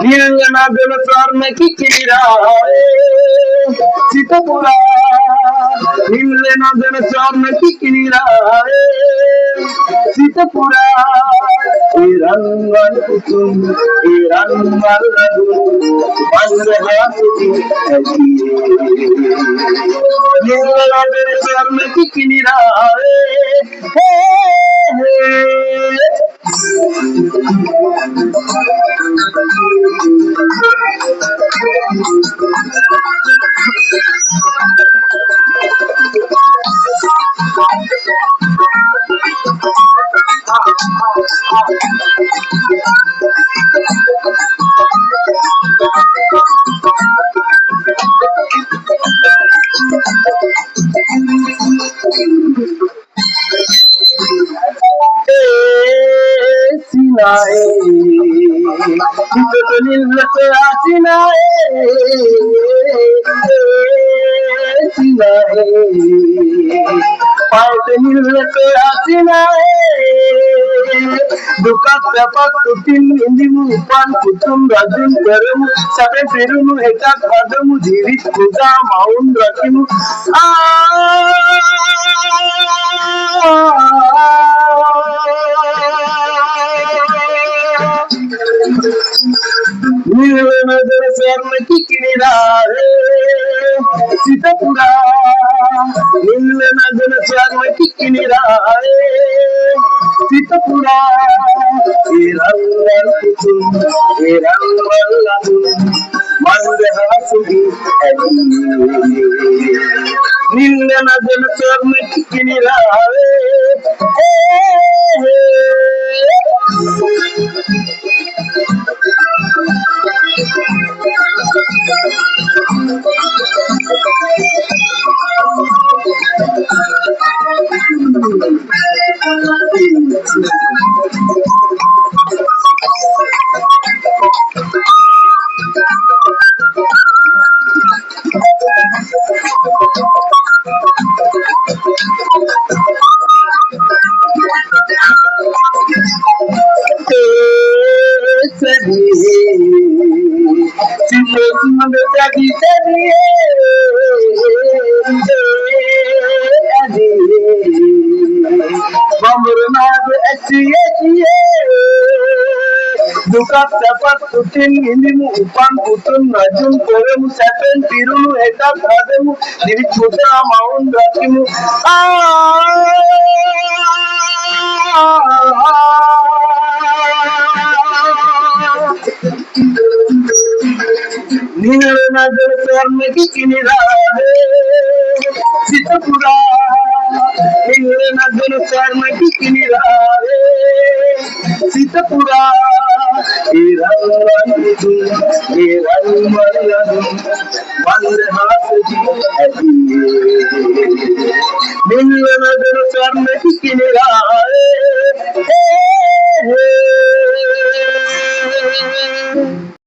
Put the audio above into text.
नीलना दिल स्वर्ण की किनारे सीतापुरा नीलना दिल स्वर्ण की किनारे सीतापुरा रंगल कुसुम रंगल नीलना दिल स्वर्ण की किनारे Sinae, kita nilai sinae, sinae, pai nilai sinae, duka sepak kutin indimu pan kutum rajun terum sampai pirumu hekat padamu jirit kuda maun rakimu नीलनगर स्वर्ण की किनारे सीतापुरा नीलनगर स्वर्ण की किनारे सीतापुरा रंगल कुसुम रंगल मंदहासुगी नीलनगर स्वर्ण की किनारे duka sepak kutin indimu upan putun rajun koremu sepen pirumu hekat padamu jirit kuda maun rakimu नीलनगर स्वर्ण की किनारे सीतापुरा नीलनगर स्वर्ण की किनारे सीतापुरा रंगल नीलनगर स्वर्ण की किनारे